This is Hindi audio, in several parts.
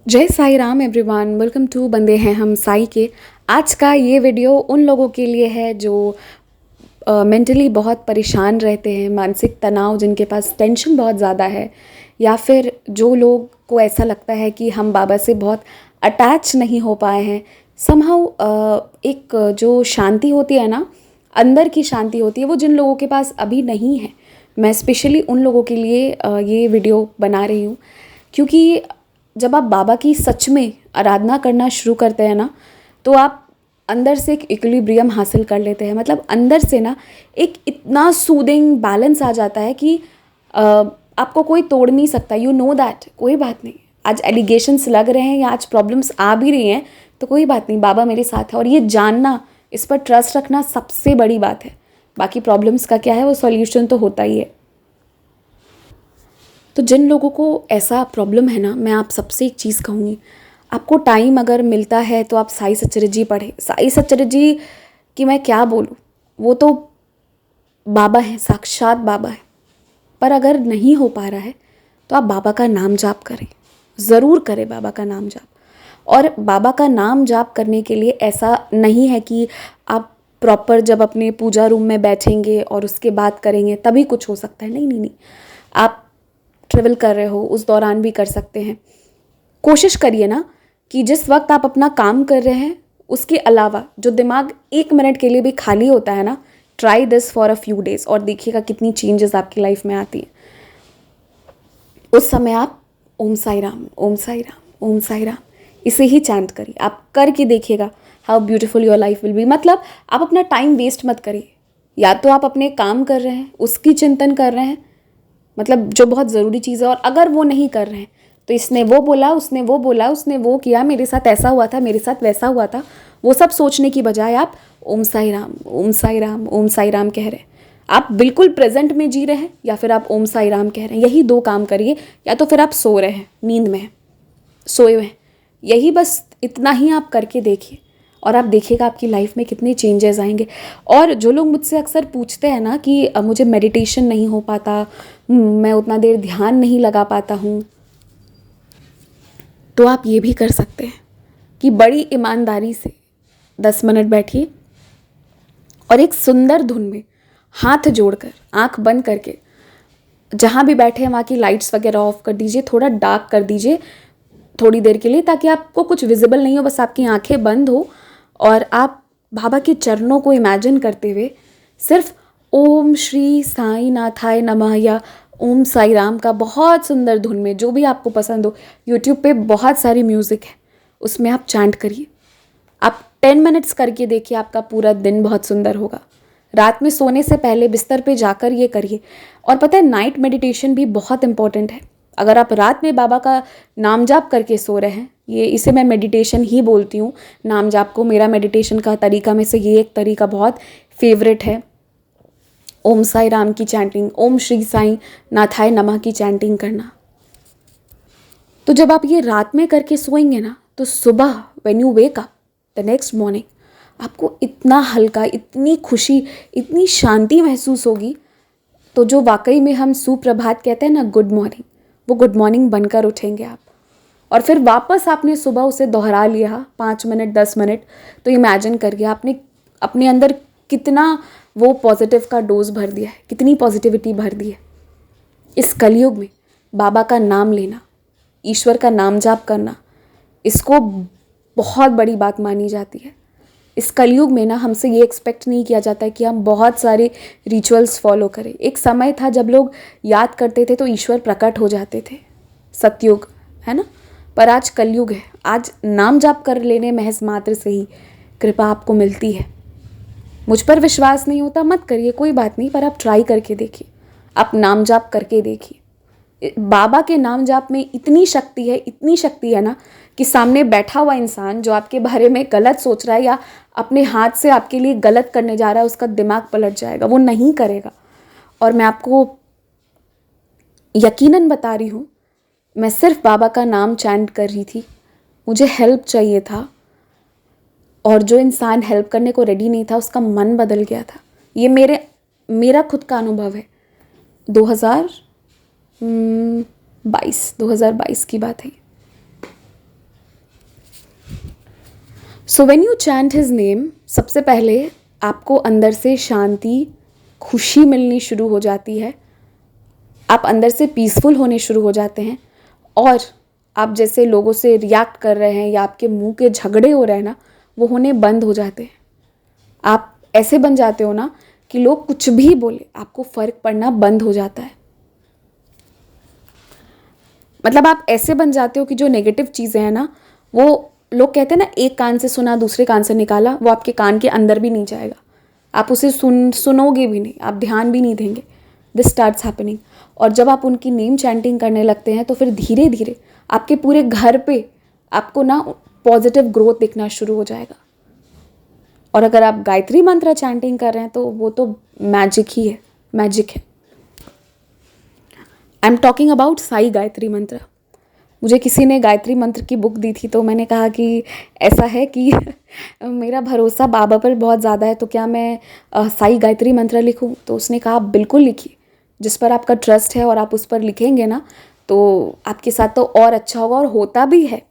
जय Sai Ram everyone, welcome to बंदे हैं हम साई के। आज का ये वीडियो उन लोगों के लिए है जो मेंटली बहुत परेशान रहते हैं, मानसिक तनाव, जिनके पास टेंशन बहुत ज़्यादा है, या फिर जो लोग को ऐसा लगता है कि हम बाबा से बहुत अटैच नहीं हो पाए हैं। समहाउ एक जो शांति होती है ना, अंदर की शांति होती है, वो जिन लोगों के पास अभी नहीं है। मैं स्पेशली उन लोगों के लिए ये वीडियो बना रही हूँ, क्योंकि जब आप बाबा की सच में आराधना करना शुरू करते हैं ना, तो आप अंदर से एक इक्विलिब्रियम हासिल कर लेते हैं। मतलब अंदर से ना एक इतना सूदिंग बैलेंस आ जाता है कि आपको कोई तोड़ नहीं सकता। यू नो दैट कोई बात नहीं, आज एलिगेशंस लग रहे हैं या आज प्रॉब्लम्स आ भी रही हैं तो कोई बात नहीं, बाबा मेरे साथ है। और ये जानना, इस पर ट्रस्ट रखना सबसे बड़ी बात है। बाकी प्रॉब्लम्स का क्या है, वो सॉल्यूशन तो होता ही है। तो जिन लोगों को ऐसा प्रॉब्लम है ना, मैं आप सबसे एक चीज़ कहूँगी, आपको टाइम अगर मिलता है तो आप साई सचरित पढ़ें। साई सचरित की मैं क्या बोलूँ, वो तो बाबा हैं, साक्षात बाबा है। पर अगर नहीं हो पा रहा है तो आप बाबा का नाम जाप करें, ज़रूर करें बाबा का नाम जाप। और बाबा का नाम जाप करने के लिए ऐसा नहीं है कि आप प्रॉपर जब अपने पूजा रूम में बैठेंगे और उसके बाद करेंगे तभी कुछ हो सकता है। नहीं नहीं नहीं, आप ट्रेवल कर रहे हो उस दौरान भी कर सकते हैं। कोशिश करिए ना कि जिस वक्त आप अपना काम कर रहे हैं उसके अलावा जो दिमाग 1 मिनट के लिए भी खाली होता है ना, try this for a few days और देखिएगा कितनी चेंजेस आपकी लाइफ में आती हैं। उस समय आप ओम साई राम, ओम साई राम, ओम साई राम इसे ही चैंट करिए। आप करके देखिएगा how beautiful your life will be. मतलब आप अपना टाइम वेस्ट मत करिए। या तो आप अपने काम कर रहे हैं, उसकी चिंतन कर रहे हैं, मतलब जो बहुत ज़रूरी चीज़ है, और अगर वो नहीं कर रहे हैं तो इसने वो बोला, उसने वो बोला, उसने वो किया, मेरे साथ ऐसा हुआ था, मेरे साथ वैसा हुआ था, वो सब सोचने की बजाय आप ओम साई राम, ओम साई राम, ओम साई राम कह रहे हैं। आप बिल्कुल प्रेजेंट में जी रहे हैं या फिर आप ओम साई राम कह रहे हैं। यही दो काम करिए। या तो फिर आप सो रहे हैं, नींद में हैं, सोए हुए हैं, यही बस इतना ही आप करके देखिए और आप देखिएगा आपकी लाइफ में कितने चेंजेस आएंगे। और जो लोग मुझसे अक्सर पूछते हैं ना कि मुझे मेडिटेशन नहीं हो पाता, मैं उतना देर ध्यान नहीं लगा पाता हूँ, तो आप ये भी कर सकते हैं कि बड़ी ईमानदारी से 10 मिनट बैठिए और एक सुंदर धुन में हाथ जोड़कर, आंख बंद करके, जहाँ भी बैठे हैं वहाँ की लाइट्स वगैरह ऑफ कर दीजिए, थोड़ा डार्क कर दीजिए थोड़ी देर के लिए, ताकि आपको कुछ विजिबल नहीं हो, बस आपकी आंखें बंद हो और आप बाबा के चरणों को इमेजिन करते हुए सिर्फ ओम श्री साई नाथाय नमः या ओम साई राम का बहुत सुंदर धुन में, जो भी आपको पसंद हो, यूट्यूब पे बहुत सारी म्यूज़िक है, उसमें आप चैंट करिए। आप 10 मिनट्स करके देखिए, आपका पूरा दिन बहुत सुंदर होगा। रात में सोने से पहले बिस्तर पे जाकर ये करिए। और पता है, नाइट मेडिटेशन भी बहुत इंपॉर्टेंट है। अगर आप रात में बाबा का नाम जाप करके सो रहे हैं, ये इसे मैं मेडिटेशन ही बोलती हूँ, नाम जाप को। मेरा मेडिटेशन का तरीका में से ये एक तरीका बहुत फेवरेट है, ओम साई राम की चैंटिंग, ओम श्री साई नाथाय नमः की चैंटिंग करना। तो जब आप ये रात में करके सोएंगे ना, तो सुबह when you wake up the next morning, आपको इतना हल्का, इतनी खुशी, इतनी शांति महसूस होगी। तो जो वाकई में हम सुप्रभात कहते हैं ना, गुड मॉर्निंग, वो गुड मॉर्निंग बनकर उठेंगे आप। और फिर वापस आपने सुबह उसे दोहरा लिया 5 मिनट, 10 मिनट, तो इमेजिन करिए आपने अपने अंदर कितना वो पॉजिटिव का डोज भर दिया है, कितनी पॉजिटिविटी भर दी है। इस कलयुग में बाबा का नाम लेना, ईश्वर का नाम जाप करना, इसको बहुत बड़ी बात मानी जाती है। इस कलयुग में ना हमसे ये एक्सपेक्ट नहीं किया जाता है कि हम बहुत सारे रिचुअल्स फॉलो करें। एक समय था जब लोग याद करते थे तो ईश्वर प्रकट हो जाते थे, सतयुग है ना। पर आज कलयुग है। आज नाम जाप कर लेने महज मात्र से ही कृपा आपको मिलती है। मुझ पर विश्वास नहीं होता, मत करिए, कोई बात नहीं, पर आप ट्राई करके देखिए, आप नाम जाप करके देखिए। बाबा के नाम जाप में इतनी शक्ति है, इतनी शक्ति है ना, कि सामने बैठा हुआ इंसान जो आपके बारे में गलत सोच रहा है या अपने हाथ से आपके लिए गलत करने जा रहा है, उसका दिमाग पलट जाएगा, वो नहीं करेगा। और मैं आपको यकीनन बता रही हूँ, मैं सिर्फ बाबा का नाम चैंट कर रही थी, मुझे हेल्प चाहिए था, और जो इंसान हेल्प करने को रेडी नहीं था उसका मन बदल गया था। ये मेरा खुद का अनुभव है। 2022 की बात है। So when you chant his name, सबसे पहले आपको अंदर से शांति, खुशी मिलनी शुरू हो जाती है, आप अंदर से पीसफुल होने शुरू हो जाते हैं, और आप जैसे लोगों से रिएक्ट कर रहे हैं या आपके मुंह के झगड़े हो रहे हैं ना, वो होने बंद हो जाते हैं। आप ऐसे बन जाते हो ना कि लोग कुछ भी बोले, आपको फ़र्क पड़ना बंद हो जाता है। मतलब आप ऐसे बन जाते हो कि जो नेगेटिव चीज़ें हैं ना, वो लोग कहते हैं ना, एक कान से सुना दूसरे कान से निकाला, वो आपके कान के अंदर भी नहीं जाएगा, आप उसे सुनोगे भी नहीं, आप ध्यान भी नहीं देंगे। This starts happening. और जब आप उनकी नेम चैंटिंग करने लगते हैं तो फिर धीरे धीरे आपके पूरे घर पे आपको ना पॉजिटिव ग्रोथ दिखना शुरू हो जाएगा। और अगर आप गायत्री मंत्र चैंटिंग कर रहे हैं तो वो तो मैजिक ही है, मैजिक है। I am talking about Sai Gayatri मंत्र। मुझे किसी ने गायत्री मंत्र की बुक दी थी, तो मैंने कहा कि ऐसा है कि मेरा भरोसा बाबा पर बहुत ज़्यादा है, तो क्या मैं साई गायत्री मंत्र लिखूं? तो उसने कहा बिल्कुल लिखिए, जिस पर आपका ट्रस्ट है और आप उस पर लिखेंगे ना तो आपके साथ तो और अच्छा होगा, और होता भी है।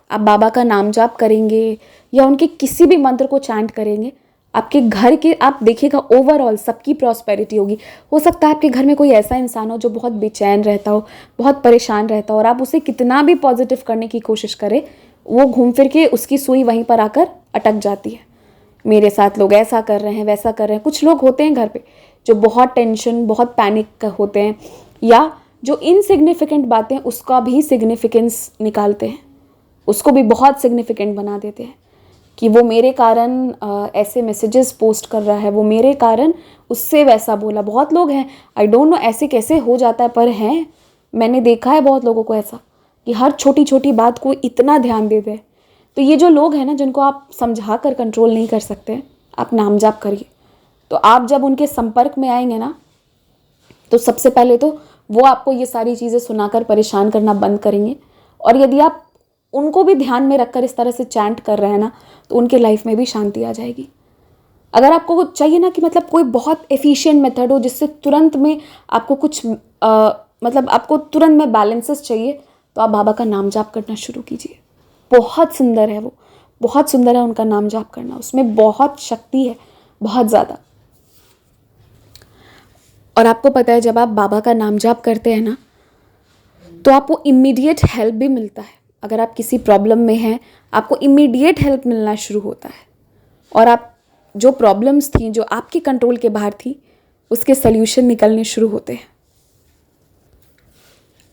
आप बाबा का नाम जाप करेंगे या उनके किसी भी मंत्र को चैंट करेंगे, आपके घर के, आप देखिएगा ओवरऑल सबकी प्रॉस्पेरिटी होगी। हो सकता है आपके घर में कोई ऐसा इंसान हो जो बहुत बेचैन रहता हो, बहुत परेशान रहता हो, और आप उसे कितना भी पॉजिटिव करने की कोशिश करें, वो घूम फिर के उसकी सुई वहीं पर आकर अटक जाती है। मेरे साथ लोग ऐसा कर रहे हैं, वैसा कर रहे हैं। कुछ लोग होते हैं घर पे जो बहुत टेंशन, बहुत पैनिक होते हैं, या जो इनसिग्निफिकेंट बातें उसका भी सिग्निफिकेंस निकालते हैं, उसको भी बहुत सिग्निफिकेंट बना देते हैं कि वो मेरे कारण ऐसे मैसेजेस पोस्ट कर रहा है, वो मेरे कारण उससे वैसा बोला। बहुत लोग हैं, आई डोंट नो ऐसे कैसे हो जाता है, पर हैं, मैंने देखा है बहुत लोगों को ऐसा कि हर छोटी छोटी बात को इतना ध्यान देते हैं। तो ये जो लोग हैं ना, जिनको आप समझा कर कंट्रोल नहीं कर सकते, आप नाम जाप करिए। तो आप जब उनके संपर्क में आएंगे ना, तो सबसे पहले तो वो आपको ये सारी चीज़ें सुनाकर परेशान करना बंद करेंगे। और यदि आप उनको भी ध्यान में रखकर इस तरह से चैंट कर रहे हैं ना, तो उनके लाइफ में भी शांति आ जाएगी। अगर आपको चाहिए ना कि मतलब कोई बहुत एफिशिएंट मेथड हो जिससे तुरंत में आपको कुछ मतलब आपको तुरंत में बैलेंसेस चाहिए, तो आप बाबा का नाम जाप करना शुरू कीजिए। बहुत सुंदर है वो, बहुत सुंदर है उनका नाम जाप करना, उसमें बहुत शक्ति है, बहुत ज़्यादा। और आपको पता है, जब आप बाबा का नाम जाप करते हैं ना, तो आपको इमीडिएट हेल्प भी मिलता है। अगर आप किसी प्रॉब्लम में हैं, आपको इमीडिएट हेल्प मिलना शुरू होता है, और आप जो प्रॉब्लम्स थी, जो आपके कंट्रोल के बाहर थी, उसके सल्यूशन निकलने शुरू होते हैं।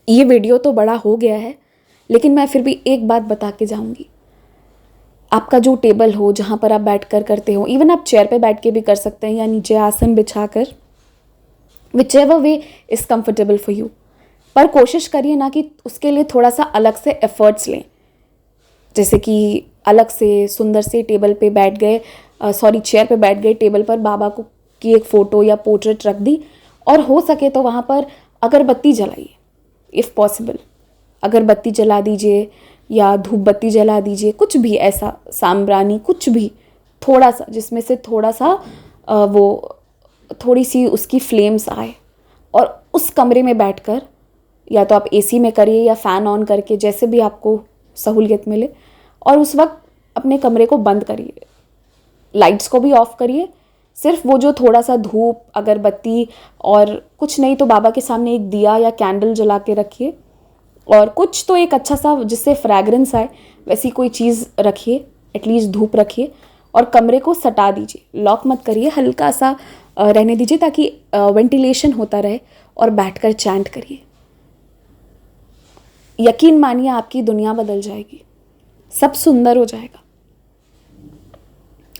ये वीडियो तो बड़ा हो गया है, लेकिन मैं फिर भी एक बात बता के जाऊंगी। आपका जो टेबल हो, जहाँ पर आप बैठ कर करते हो, इवन आप चेयर पे बैठ के भी कर सकते हैं या नीचे आसन बिछाकर, whichever way is comfortable for you. पर कोशिश करिए ना कि उसके लिए थोड़ा सा अलग से एफर्ट्स लें। जैसे कि अलग से सुंदर से टेबल पे बैठ गए, चेयर पे बैठ गए, टेबल पर बाबा को की एक फ़ोटो या पोर्ट्रेट रख दी, और हो सके तो वहाँ पर अगरबत्ती जलाइए, इफ़ पॉसिबल। अगरबत्ती जला दीजिए या धूप बत्ती जला दीजिए, कुछ भी ऐसा, सांब्रानी, कुछ भी थोड़ा सा, जिसमें से थोड़ा सा वो थोड़ी सी उसकी फ्लेम्स आए। और उस कमरे में बैठकर, या तो आप एसी में करिए या फ़ैन ऑन करके, जैसे भी आपको सहूलियत मिले, और उस वक्त अपने कमरे को बंद करिए, लाइट्स को भी ऑफ करिए। सिर्फ वो जो थोड़ा सा धूप, अगरबत्ती, और कुछ नहीं तो बाबा के सामने एक दिया या कैंडल जला के रखिए, और कुछ तो एक अच्छा सा जिससे फ्रैग्रेंस आए वैसी कोई चीज़ रखिए, एटलीस्ट धूप रखिए, और कमरे को सटा दीजिए, लॉक मत करिए, हल्का सा रहने दीजिए ताकि वेंटिलेशन होता रहे, और बैठकर चैंट करिए। यकीन मानिए, आपकी दुनिया बदल जाएगी, सब सुंदर हो जाएगा।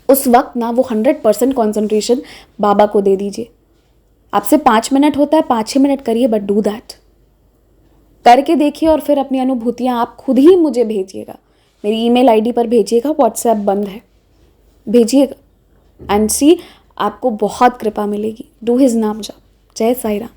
उस वक्त ना वो 100% कॉन्सेंट्रेशन बाबा को दे दीजिए। आपसे 5 मिनट होता है, 5-6 मिनट करिए, बट डू दैट। करके देखिए, और फिर अपनी अनुभूतियाँ आप खुद ही मुझे भेजिएगा। मेरी ईमेल आईडी पर भेजिएगा, व्हाट्सएप बंद है, भेजिएगा, एंड सी, आपको बहुत कृपा मिलेगी। डू हिज नाम जाप। जय साई राम।